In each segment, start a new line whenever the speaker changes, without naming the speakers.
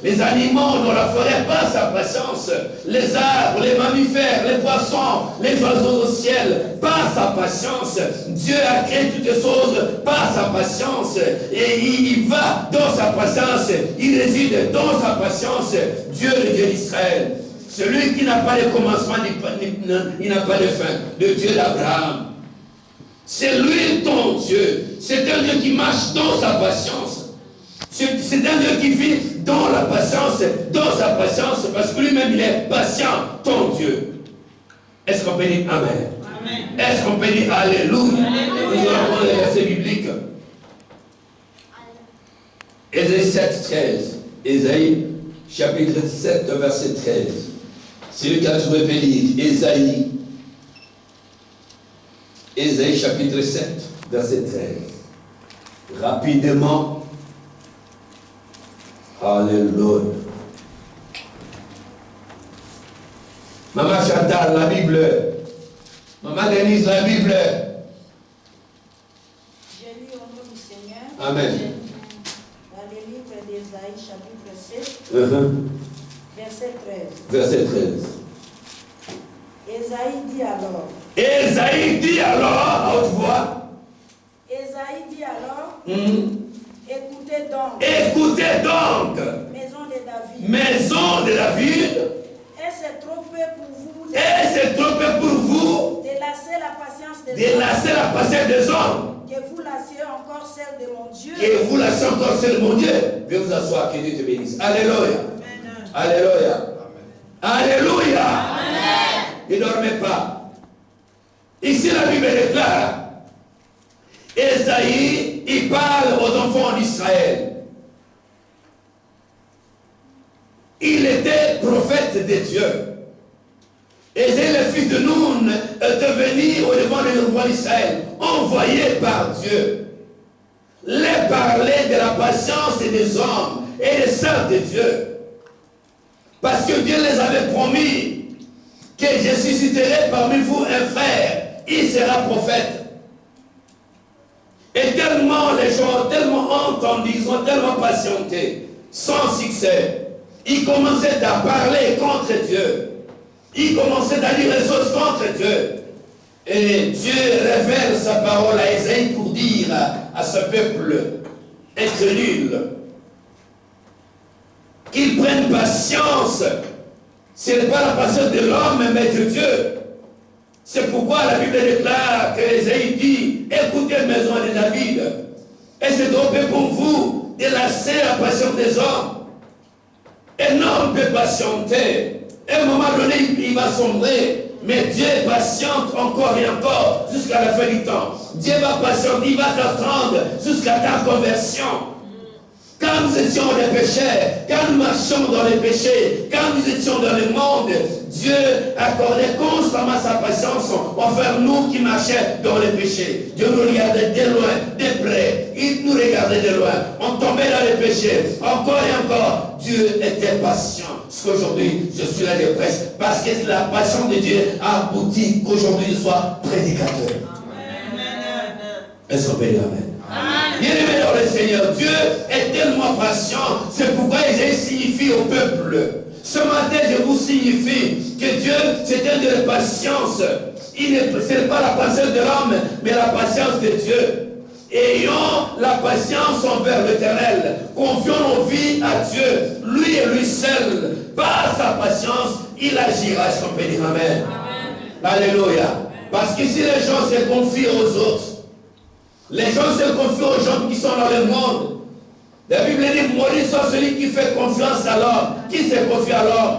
Les animaux dans la forêt passent sa patience. Les arbres, les mammifères, les poissons, les oiseaux au ciel passent sa patience. Dieu a créé toutes les choses par sa patience. Et il va dans sa patience. Il réside dans sa patience. Dieu, le Dieu d'Israël. Celui qui n'a pas de commencement, il n'a pas de fin. Le Dieu d'Abraham. C'est lui ton Dieu. C'est un Dieu qui marche dans sa patience. C'est un Dieu qui vit dans la patience, parce que lui-même il est patient, ton Dieu. Est-ce qu'on peut dire Amen? Amen. Est-ce qu'on peut dire Alléluia? Nous allons prendre les versets bibliques. Ésaïe 7, 13. Ésaïe chapitre 7, verset 13. C'est lui qui a trouvé lire. Ésaïe chapitre 7, verset 13. Rapidement. Alléluia. Maman Chantal, la Bible. Maman Denise, la Bible.
J'ai lu au nom du Seigneur.
Amen.
Dans le livre d'Ésaïe, chapitre 7, verset 13.
Verset 13.
Ésaïe dit alors.
Ésaïe dit alors, à haute voix.
Ésaïe dit alors. Écoutez donc.
Écoutez donc.
Maison de David.
Maison de David.
Et c'est trop peu pour vous.
Et c'est trop peu pour vous.
De lasser la patience des hommes.
De lasser la patience des hommes.
Que vous lassiez encore celle de mon Dieu.
Que vous lassiez encore celle de mon Dieu. Viens vous asseoir, que Dieu te bénisse. Alléluia.
Amen.
Alléluia. Amen. Alléluia.
Amen.
Ne dormez pas. Ici la Bible déclare. Ésaïe, il parle aux enfants d'Israël. Il était prophète de Dieu. Ésaïe, le fils de Noun, est devenu au devant des enfants d'Israël, envoyé par Dieu. Les parler de la patience des hommes et des sœurs de Dieu. Parce que Dieu les avait promis que je susciterai parmi vous un frère. Il sera prophète. Et tellement les gens ont tellement entendu, ils ont tellement patienté, sans succès. Ils commençaient à parler contre Dieu. Ils commençaient à dire les choses contre Dieu. Et Dieu révèle sa parole à Ésaïe pour dire à ce peuple incrédule qu'ils prennent patience. Ce n'est pas la patience de l'homme, mais de Dieu. C'est pourquoi la Bible déclare que Ésaïe dit, écoutez maison de David, et c'est trop peu pour vous de lasser la patience des hommes. Un homme peut patienter. À un moment donné, il va sombrer, mais Dieu patiente encore et encore jusqu'à la fin du temps. Dieu va patienter, il va t'attendre jusqu'à ta conversion. Quand nous étions des pécheurs, quand nous marchions dans les péchés, quand nous étions dans le monde, Dieu accordait constamment sa patience envers nous qui marchions dans les péchés. Dieu nous regardait de loin, de près. Il nous regardait de loin. On tombait dans les péchés. Encore et encore, Dieu était patient. Parce qu'aujourd'hui, je suis là de presse. Parce que la patience de Dieu a abouti qu'aujourd'hui je sois prédicateur.
Amen.
Est-ce qu'on peut dire Amen? Bien-aimé dans le Seigneur, Dieu est tellement patient. C'est pourquoi il signifie au peuple. Ce matin, je vous signifie que Dieu, c'est un Dieu de patience. Ce n'est pas la patience de l'homme, mais la patience de Dieu. Ayons la patience envers l'Éternel. Confions nos vies à Dieu. Lui et lui seul. Par sa patience, il agira. Est-ce qu'on peut dire Amen? Alléluia. Parce que si les gens se confient aux autres, les gens se confient aux gens qui sont dans le monde. La Bible dit, maudit soit celui qui fait confiance à l'homme. Qui se confie à l'homme?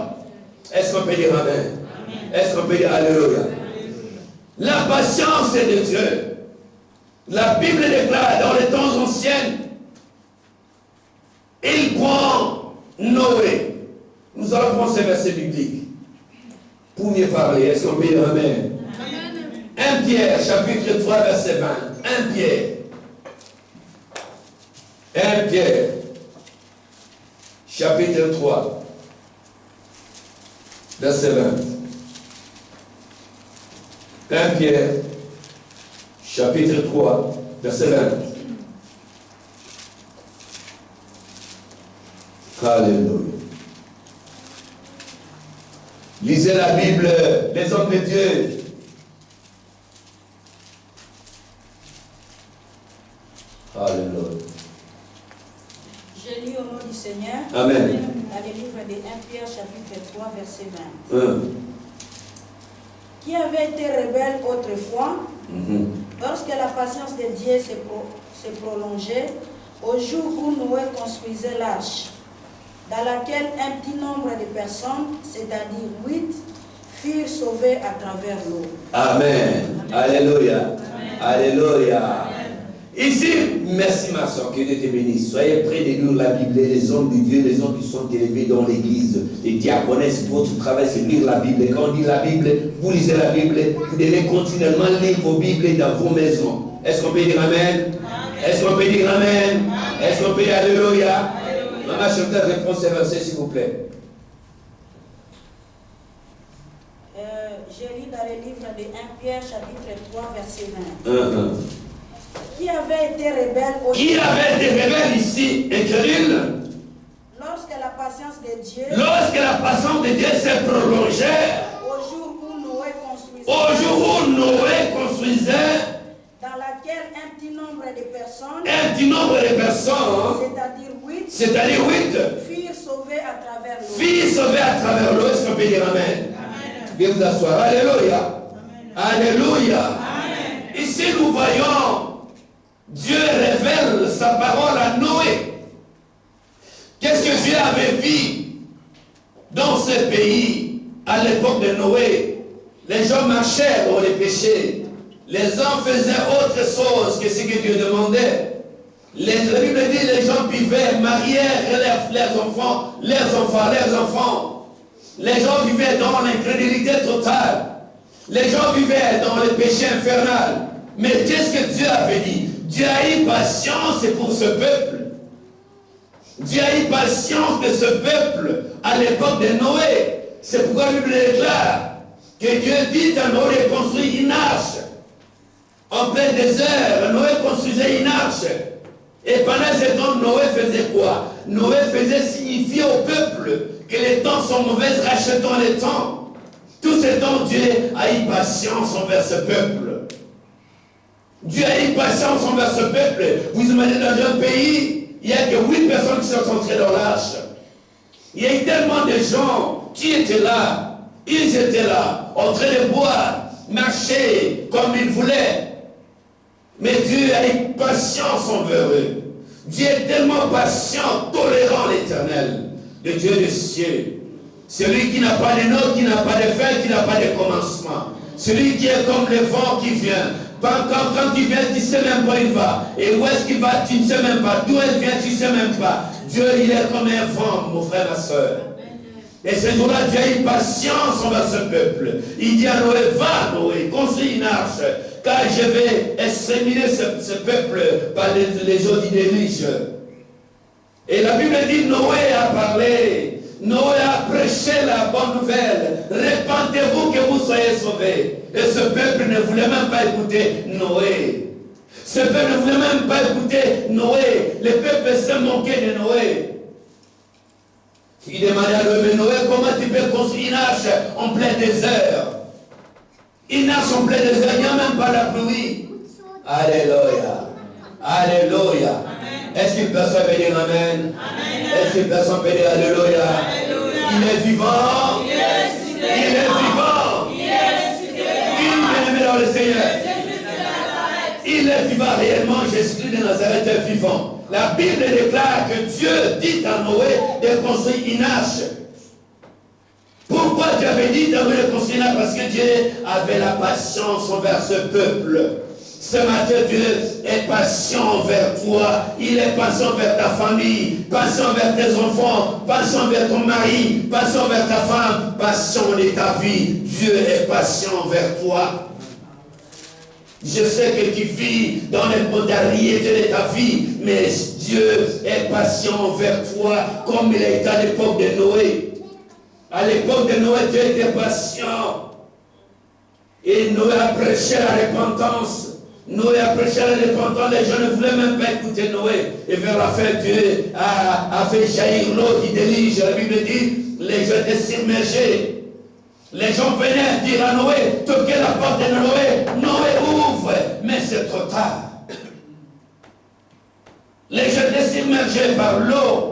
Est-ce qu'on peut dire Amen? Est-ce qu'on peut dire Alléluia? La patience est de Dieu. La Bible déclare dans les temps anciens, il prend Noé. Nous allons prendre ces versets bibliques pour mieux parler. Est-ce qu'on peut dire Amen? 1 Pierre, chapitre 3, verset 20. 1 Pierre. 1 Pierre, chapitre 3, verset 20. 1 Pierre, chapitre 3, verset 20. Alléluia. Lisez la Bible, les hommes de Dieu. Alléluia.
Je lis au nom du Seigneur.
Amen.
Dans le livre de 1 Pierre chapitre 3 verset 20. Qui avait été rebelle autrefois, lorsque la patience de Dieu se prolongeait, au jour où Noé construisait l'arche, dans laquelle un petit nombre de personnes, c'est-à-dire 8, furent sauvées à travers l'eau.
Amen. Alléluia. Alléluia. Ici, merci ma soeur, que Dieu te bénisse. Soyez prêts de lire la Bible, les hommes de Dieu, les hommes qui sont élevés dans l'église, les diaconesses, votre travail c'est lire la Bible. Et quand on dit la Bible, vous lisez la Bible, vous devez continuellement lire vos Bibles dans vos maisons. Est-ce qu'on peut dire Amen? Est-ce qu'on peut dire Amen? Est-ce qu'on peut dire Alléluia? Maman chanteur, réponds ce verset s'il vous plaît.
Je lis dans le livre de 1 Pierre chapitre 3 verset 20. Qui avait été rebelle au
Qui avait été rebelle ici, écrire?
Lorsque la patience de Dieu,
Lorsque la patience de Dieu s'est prolongée,
au jour où Noé construisait,
au jour où Noé construisait,
dans laquelle un petit nombre de personnes,
un petit nombre de personnes,
c'est-à-dire 8,
8,
furent sauvées à travers l'eau.
filles sauvées à travers l'eau. Est-ce qu'on peut dire Amen? Viens vous asseoir. Alléluia. Alléluia. Amen. Ici nous voyons Dieu révèle sa parole à Noé. Qu'est-ce que Dieu avait vu dans ce pays à l'époque de Noé? Les gens marchaient dans les péchés. Les hommes faisaient autre chose que ce que Dieu demandait. La Bible dit les gens vivaient, mariaient leurs enfants. Les gens vivaient dans l'incrédulité totale. Les gens vivaient dans le péché infernal. Mais qu'est-ce que Dieu avait dit? Dieu a eu patience pour ce peuple. Dieu a eu patience de ce peuple à l'époque de Noé. C'est pourquoi la Bible déclare que Dieu dit à Noé de construire une arche. En plein désert, Noé construisait une arche. Et pendant ce temps, Noé faisait quoi? Noé faisait signifier au peuple que les temps sont mauvais, rachetons les temps. Tout ce temps, Dieu a eu patience envers ce peuple. Dieu a eu patience envers ce peuple. Vous imaginez dans un pays, il n'y a que 8 personnes qui sont entrées dans l'arche. Il y a eu tellement de gens qui étaient là. Ils étaient là, en train de boire, marcher comme ils voulaient. Mais Dieu a eu patience envers eux. Dieu est tellement patient, tolérant l'Éternel, le Dieu des cieux. Celui qui n'a pas de nom, qui n'a pas de fin, qui n'a pas de commencement. Celui qui est comme le vent qui vient. Quand il vient, tu ne sais même pas où il va. Et où est-ce qu'il va, tu ne sais même pas. D'où elle vient, tu ne sais même pas. Dieu, il est comme un vent, mon frère, ma soeur. Et ce jour-là, Dieu a eu patience envers ce peuple. Il dit à Noé, va Noé, construis une arche, car je vais exterminer ce peuple par les eaux du déluge. Et la Bible dit, Noé a parlé, Noé a prêché la bonne nouvelle. Répentez-vous que vous soyez sauvés. Et ce peuple ne voulait même pas écouter Noé. Ce peuple ne voulait même pas écouter Noé. Le peuple s'est moqué de Noé. Il demandait à Noé, mais Noé, comment tu peux construire une arche en plein désert? Une arche en plein désert, il n'y a même pas la pluie. Alléluia. Alléluia. Est-ce qu'une personne peut dire Amen? Est-ce qu'une personne peut dire Alléluia? Il est vivant. Il est vivant. Il est bien dans le Seigneur. Il est vivant réellement. Jésus-Christ de Nazareth est vivant. La Bible déclare que Dieu dit à Noé de construire une arche. Pourquoi Dieu avait dit à Noé de construire une arche? Parce que Dieu avait la patience envers ce peuple. Ce matin, Dieu est patient envers toi. Il est patient envers ta famille, patient envers tes enfants, patient envers ton mari, patient envers ta femme, patient de ta vie. Dieu est patient envers toi. Je sais que tu vis dans les modalités de ta vie, mais Dieu est patient envers toi, comme il a été à l'époque de Noé. À l'époque de Noé, Dieu était patient. Et Noé a prêché la repentance. Noé a prêché à la repentance, les gens ne voulaient même pas écouter Noé. Et vers la fin, Dieu a fait jaillir l'eau qui délige. La Bible dit, les gens étaient submergés. Les gens venaient dire à Noé, toquer la porte de Noé, Noé ouvre, mais c'est trop tard. Les gens étaient submergés par l'eau.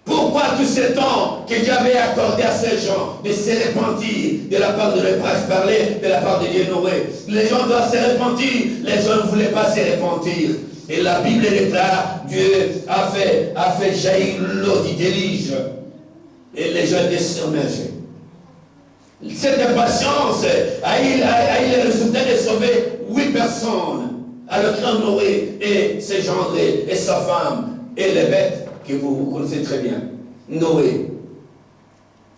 Pourquoi tous ces temps que Dieu avait accordé à ces gens de se repentir de la part de l'Épreuve, parler de la part de Dieu Noé? Les gens doivent se repentir, les gens ne voulaient pas se repentir. Et la Bible déclare, Dieu a fait jaillir l'eau du déluge. Et les gens étaient submergés. Cette impatience a eu le résultat de sauver 8 personnes. Alors grand Noé et ses gendres et sa femme et les bêtes que vous connaissez très bien. Noé.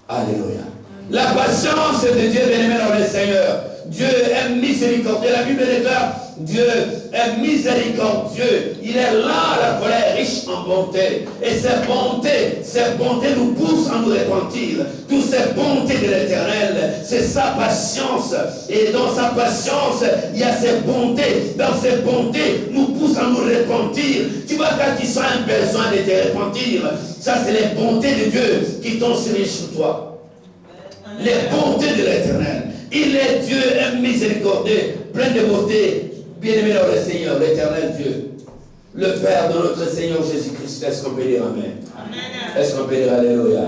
Alléluia. La patience de Dieu, bien-aimé dans le Seigneur. Dieu est miséricordieux. La Bible déclare, Dieu est miséricordieux. Il est là, la colère, riche en bonté. Et cette bonté nous pousse à nous repentir. Toutes ces bontés de l'Éternel, c'est sa patience. Et dans sa patience, il y a ces bontés. Dans ces bontés, nous pousse à nous repentir. Tu vois, quand tu sens un besoin de te repentir, ça c'est les bontés de Dieu qui t'ont serré sur toi. Les bontés de l'Éternel. Il est Dieu, un miséricordieux, plein de beauté, bien-aimé dans le Seigneur, l'Éternel Dieu, le Père de notre Seigneur Jésus-Christ. Est-ce qu'on peut dire Amen? Est-ce qu'on peut dire Alléluia?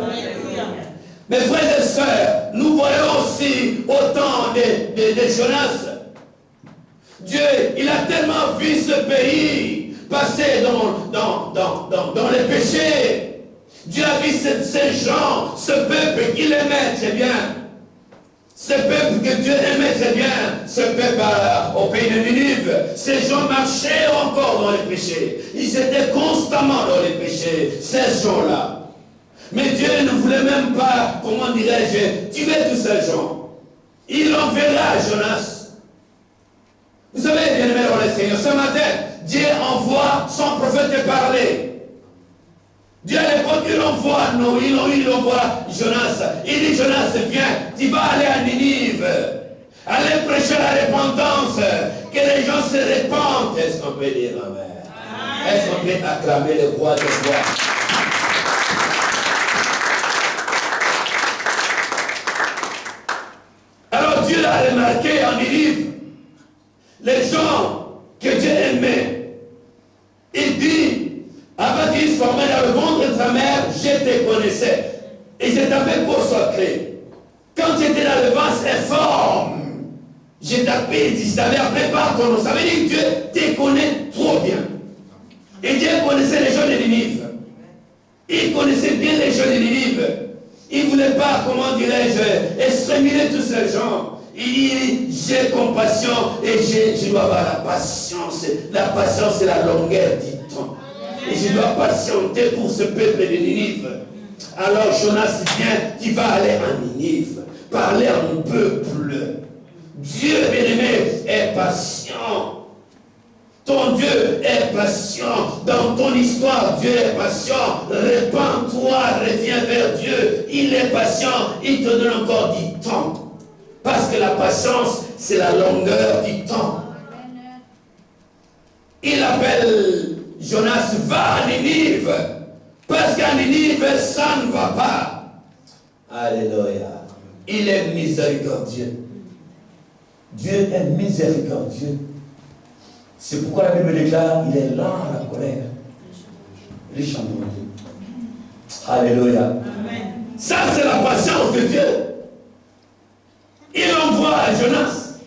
Mes frères et sœurs, nous voyons aussi autant de Jonas. Dieu, il a tellement vu ce pays passer dans les péchés. Dieu a vu ces gens, ce peuple qu'il aimait très bien. Ce peuple que Dieu aimait très bien, ce peuple au pays de Ninive, ces gens marchaient encore dans les péchés. Ils étaient constamment dans les péchés, ces gens-là. Mais Dieu ne voulait même pas, comment dirais-je, tuer tous ces gens. Il enverra Jonas. Vous savez, bien-aimé dans le Seigneur, ce matin, Dieu envoie son prophète parler. Dieu à l'époque, il envoie Jonas. Il dit, Jonas, viens, tu vas aller à Ninive. Allez prêcher la repentance. Que les gens se répandent. Est-ce qu'on peut dire Amen? Est-ce qu'on peut acclamer le roi de roi? Alors Dieu a remarqué en Ninive les gens que Dieu aimait. Il dit, avant qu'ils se formaient dans le ventre de ta mère, je te connaissais. Et je t'avais consacré. Quand tu étais dans le ventre informe, je t'avais appelé par ton nom. Ça veut dire que Dieu te connaît trop bien. Et Dieu connaissait les gens de Ninive. Il connaissait bien les gens de Ninive. Il ne voulait pas, comment dirais-je, exterminer tous ces gens. Il dit, j'ai compassion et je dois avoir la patience. La patience, c'est la longueur du temps. Et je dois patienter pour ce peuple de Ninive. Alors Jonas vient, tu vas aller à Ninive, parler à mon peuple. Dieu bien-aimé est patient. Ton Dieu est patient. Dans ton histoire, Dieu est patient. Répands-toi, reviens vers Dieu. Il est patient. Il te donne encore du temps. Parce que la patience, c'est la longueur du temps. Il appelle Jonas, va à Ninive, parce qu'à Ninive, ça ne va pas. Alléluia. Il est miséricordieux. Dieu est miséricordieux. C'est pourquoi la Bible déclare, il est lent à la colère, riche en bonté. Alléluia. Amen. Ça, c'est la patience de Dieu. Il envoie à Jonas.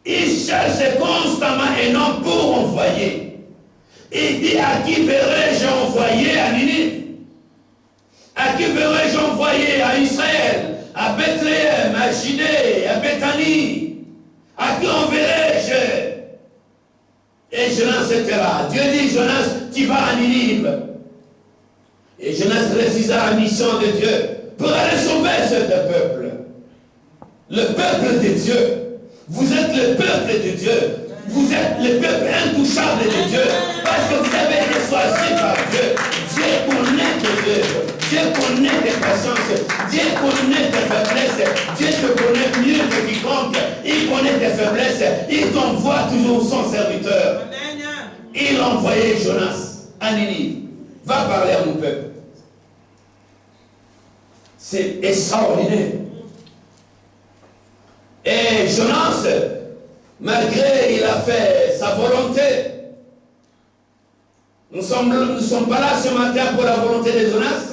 Il cherche constamment un homme pour envoyer. Il dit, à qui verrai-je envoyer à Ninive? À qui verrai-je envoyer à Israël, à Bethléem, à Judée, à Béthanie? À qui enverrai-je? Et Jonas était là. Dieu dit, Jonas, tu vas à Ninive. Et Jonas refusa la mission de Dieu pour aller sauver ce peuple. Le peuple de Dieu. Vous êtes le peuple de Dieu. Vous êtes le peuple intouchable de Dieu. Parce que vous avez été choisi par Dieu. Dieu connaît vos œuvres. Dieu connaît tes patiences. Dieu connaît tes faiblesses. Dieu te connaît mieux que quiconque. Il connaît tes faiblesses. Il t'envoie toujours son serviteur. Il a envoyé Jonas à Ninive. Va parler à mon peuple. C'est extraordinaire. Et Jonas, malgré il a fait sa volonté, nous ne sommes pas là ce matin pour la volonté de Jonas,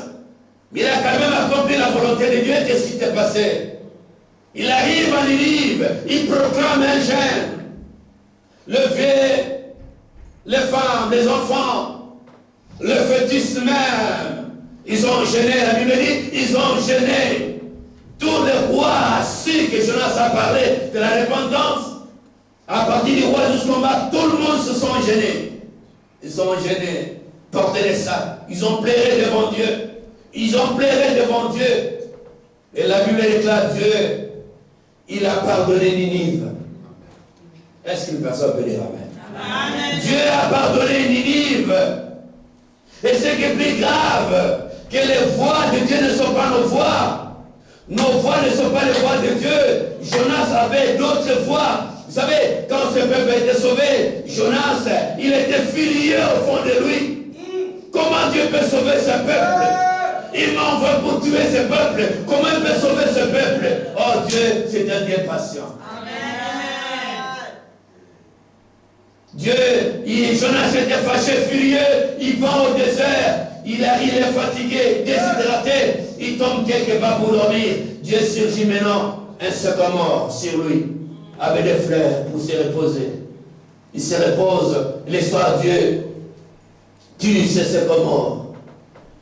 mais il a quand même accompli la volonté de Dieu. Qu'est-ce qui t'est passé? Il arrive à Ninive, il proclame un jeûne. Le vieux, les femmes, les enfants, le fœtus même, ils ont gêné, la Bible dit, ils ont gêné. Tous les rois su que Jonas a parlé de la repentance, à partir du roi jusqu'en bas, tout le monde se sont gênés. Ils sont gênés, portés les sacs, ils ont pleuré devant Dieu. Ils ont pleuré devant Dieu. Et la Bible déclare Dieu, il a pardonné Ninive. Est-ce qu'une personne peut dire Amen? Amen. Dieu a pardonné Ninive. Et ce qui est plus grave, que les voix de Dieu ne sont pas nos voix. Nos voix ne sont pas les voix de Dieu. Jonas avait d'autres voix. Vous savez, quand ce peuple a été sauvé, Jonas, il était furieux au fond de lui. Comment Dieu peut sauver ce peuple? Il m'envoie pour tuer ce peuple. Comment il peut sauver ce peuple? Oh Dieu, c'est un Dieu patient. Dieu, Jonas était fâché, furieux, il va au désert, il est fatigué, déshydraté, il tombe quelque part pour dormir. Dieu surgit maintenant, un sycomore sur lui, avec des fleurs pour se reposer. Il se repose, l'histoire de Dieu tue ce sycomore.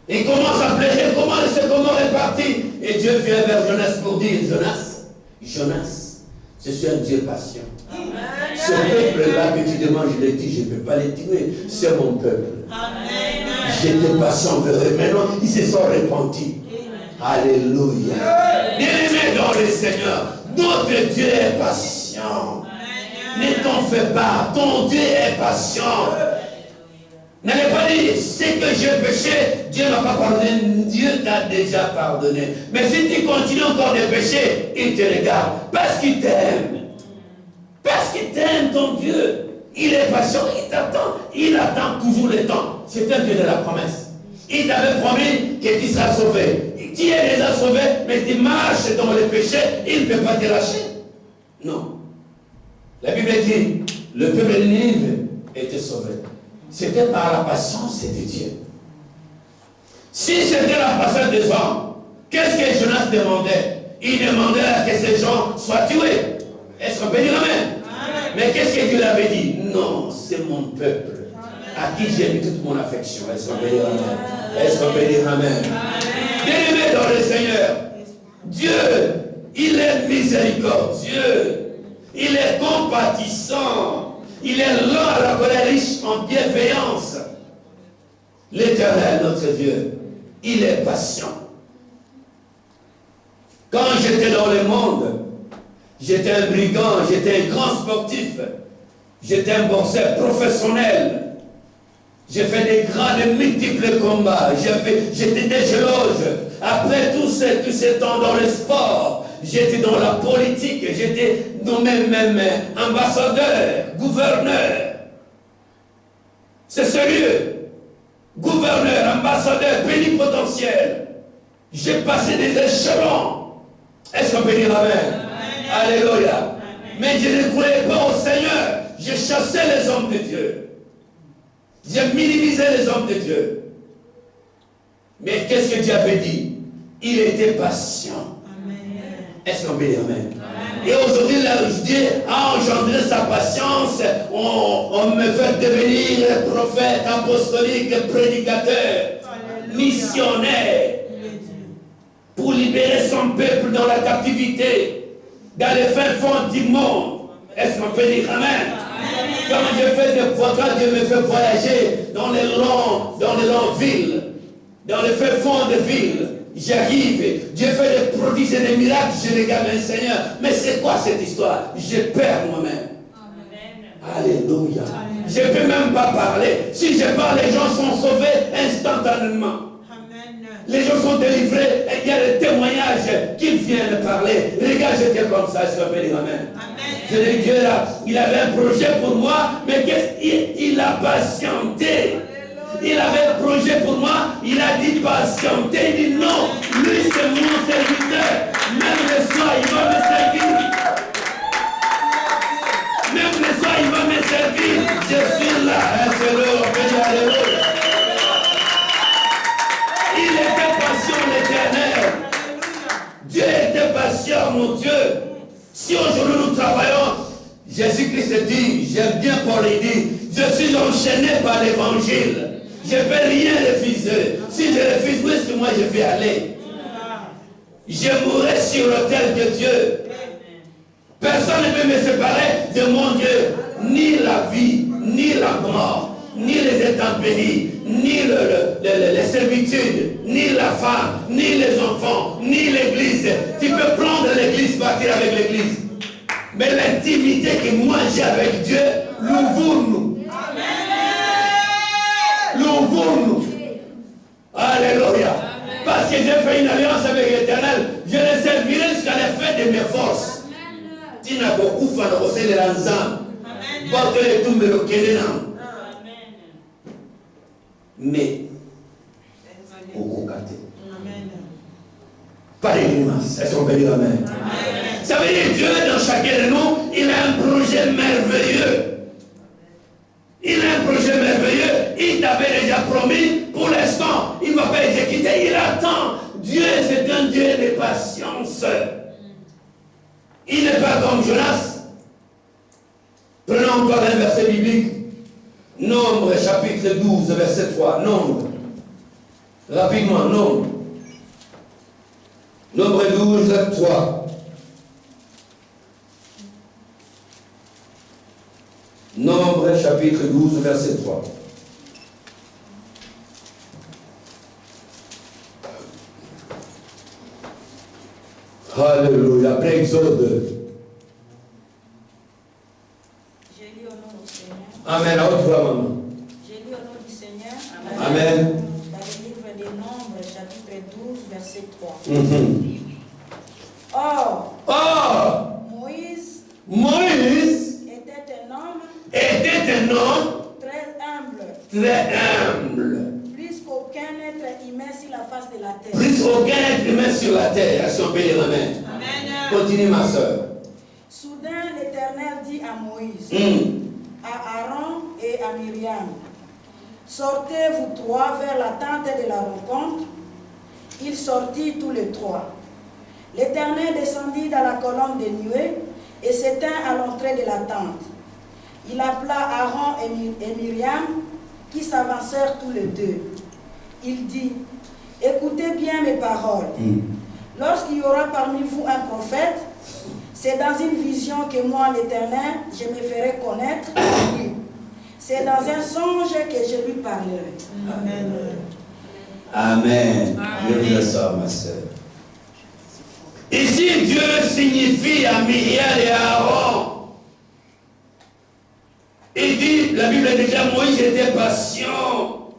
Il commence à pleurer, comment le sycomore est parti. Et Dieu vient vers Jonas pour dire, Jonas, je suis un Dieu patient. Amen. Ce peuple-là que tu demandes, je l'ai dit, je ne peux pas les tuer. C'est mon peuple. J'étais patient vers eux. Maintenant, ils se sont repentis. Alléluia. Bien-aimés dans le Seigneur, notre Dieu est patient. Ne t'en fais pas. Ton Dieu est patient. N'allez pas dire, c'est que j'ai péché, Dieu ne m'a pas pardonné. Dieu t'a déjà pardonné. Mais si tu continues encore de pécher, il te regarde. Parce qu'il t'aime. Parce qu'il t'aime, ton Dieu. Il est patient, il t'attend. Il attend toujours le temps. C'est un Dieu de la promesse. Il t'avait promis que tu seras sauvé. Tu es déjà sauvé, mais tu marches dans le péché, il ne peut pas te lâcher. Non. La Bible dit, le peuple de Ninive était sauvé. C'était par la patience de Dieu. Si c'était la patience des hommes, qu'est-ce que Jonas demandait? Il demandait que ces gens soient tués. Est-ce qu'on peut dire Amen? Mais qu'est-ce que Dieu avait dit? Non, c'est mon peuple à qui j'ai mis toute mon affection. Est-ce qu'on peut dire Amen? Est-ce qu'on peut dire Amen? Bien-aimé dans le Seigneur, Dieu, il est miséricordieux, il est compatissant, il est lent à la colère, riche en bienveillance. L'Éternel, notre Dieu, il est patient. Quand j'étais dans le monde, j'étais un brigand, j'étais un grand sportif, j'étais un boxeur professionnel. J'ai fait des grands, de multiples combats. J'étais des géologues. Après tout ce temps dans le sport, j'étais dans la politique, j'étais nommé même ambassadeur, gouverneur. C'est sérieux. Gouverneur, ambassadeur, plénipotentiel. J'ai passé des échelons. Est-ce qu'on peut dire Amen? Alléluia. Mais je ne croyais pas au Seigneur. Je chassais les hommes de Dieu. J'ai minimisé les hommes de Dieu. Mais qu'est-ce que Dieu avait dit? Il était patient. Est-ce qu'on peut dire Amen? Et aujourd'hui, Dieu a engendré sa patience. On me fait devenir prophète, apostolique, prédicateur, missionnaire, pour libérer son peuple dans la captivité, dans les fins fonds du monde. Est-ce qu'on peut dire Amen? Quand je fais des voyages, Dieu me fait voyager dans les longues villes, dans les fins fonds de villes. J'arrive, Dieu fait des prodiges et des miracles, je regarde le Seigneur. Mais c'est quoi cette histoire? Je perds moi-même. Alléluia. Je ne peux même pas parler. Si je parle, les gens sont sauvés instantanément. Les gens sont délivrés et il y a des témoignages qui viennent parler. Regarde, j'étais comme ça, je peux dire amen. Je dis, Dieu là, il avait un projet pour moi, mais il a patienté. Il avait un projet pour moi, il a dit patienter. Il dit non, lui c'est mon serviteur. Même le soir, il va me servir. Même le soir, il va me servir. Je suis là, c'est l'heure, alléluia. Il était patient, l'Éternel. Dieu était patient, mon Dieu. Si aujourd'hui nous travaillons, Jésus-Christ dit, j'aime bien Paul, il dit, je suis enchaîné par l'évangile. Je ne peux rien refuser. Si je refuse, où est-ce que moi je vais aller? Je mourrai sur l'autel de Dieu. Personne ne peut me séparer de mon Dieu. Ni la vie, ni la mort, ni les intempéries, ni les servitudes, ni la femme, ni les enfants, ni l'église. Tu peux prendre l'église, partir avec l'église. Mais l'intimité que moi j'ai avec Dieu, l'ouvre-nous. L'ouvre-nous. Alléluia. Parce que j'ai fait une alliance avec l'Éternel, je le servirai jusqu'à la fin de mes forces. Tu n'as beaucoup fait de conseil de l'ensemble. Mais, au côté. Pas les grimaces. Est-ce qu'on peut dire amen? Ça veut dire Dieu, dans chacun de nous, il a un projet merveilleux. Il a un projet merveilleux. Il t'avait déjà promis. Pour l'instant, il ne va pas exécuter. Il attend. Dieu, c'est un Dieu de patience. Il n'est pas comme Jonas. Prenons encore un verset biblique. Nombre, chapitre 12, verset 3. Nombre. Rapidement, Nombre. Nombre 12, 3. Nombre, chapitre 12, verset 3. Alléluia. Après Exode.
J'ai lu au nom du Seigneur.
Amen. À haute voix, maman.
J'ai lu au nom du Seigneur.
Amen.
Dans le livre des Nombres, chapitre 12, verset 3.
Or, Moïse était un homme très humble.
Plus qu'aucun être humain sur la face de la terre.
Plus qu'aucun être humain sur la terre. Si on peut dire amen. Continue, ma soeur.
Soudain, l'Éternel dit à Moïse, à Aaron et à Myriam, sortez vous trois vers la tente de la rencontre. Ils sortirent tous les trois. L'Éternel descendit dans la colonne de nuée et s'éteint à l'entrée de la tente. Il appela Aaron et Myriam qui s'avancèrent tous les deux. Il dit, écoutez bien mes paroles. Lorsqu'il y aura parmi vous un prophète, c'est dans une vision que moi, l'Éternel, je me ferai connaître à lui. C'est dans un songe que je lui parlerai.
Amen. Amen. Je le sors, ma soeur. Ici, Dieu signifie à Myriam et à Aaron. Il dit, la Bible dit déjà, Moïse était patient.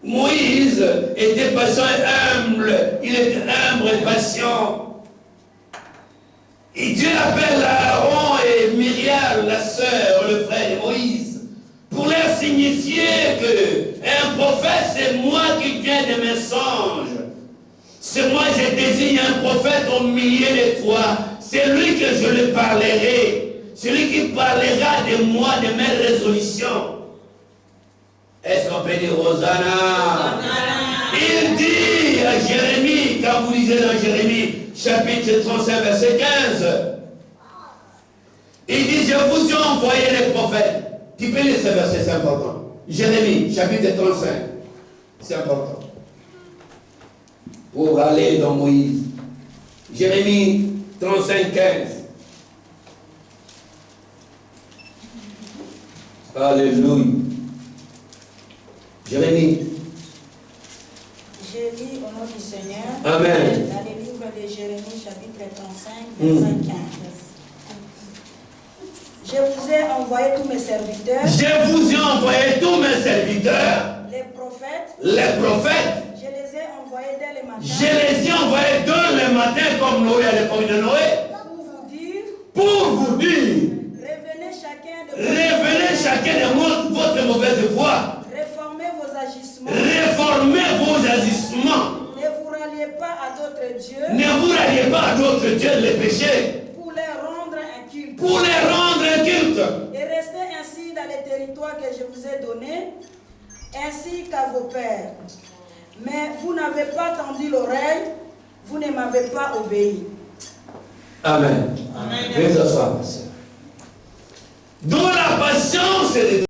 Moïse était patient et humble. Il était humble et patient. Et Dieu appelle Aaron et Myriam, la sœur, le frère de Moïse, pour leur signifier que un prophète, c'est moi qui viens de mes songes. C'est moi, je désigne un prophète au milieu de toi. C'est lui que je lui parlerai. Celui qui parlera de moi, de mes résolutions. Est-ce qu'on peut dire Hosanna? Il dit à Jérémie, quand vous lisez dans Jérémie, chapitre 35, verset 15, il dit, je vous ai envoyé les prophètes. Tu peux lire ce verset, c'est important. Jérémie, chapitre 35, c'est important. Pour aller dans Moïse. Jérémie 35, 15. Alléluia. Jérémie.
J'ai lu au nom du Seigneur.
Amen.
Dans le livre de Jérémie, chapitre 35, verset 15. Je vous ai envoyé tous mes serviteurs.
Je vous ai envoyé tous mes serviteurs.
Les prophètes.
Les prophètes.
le matin.
Je les ai envoyés tôt le matin comme Noé à l'époque de Noé. Pour vous dire. Revenez chacun de votre mauvaise voie.
Réformez vos agissements.
Réformez vos agissements.
Ne vous ralliez pas à d'autres dieux.
Ne vous ralliez pas à d'autres dieux, les péchés.
Pour les rendre un culte.
Pour les rendre un culte.
Et restez ainsi dans les territoires que je vous ai donnés, ainsi qu'à vos pères. Mais vous n'avez pas tendu l'oreille, vous ne m'avez pas obéi.
Amen. Amen. Dans la patience et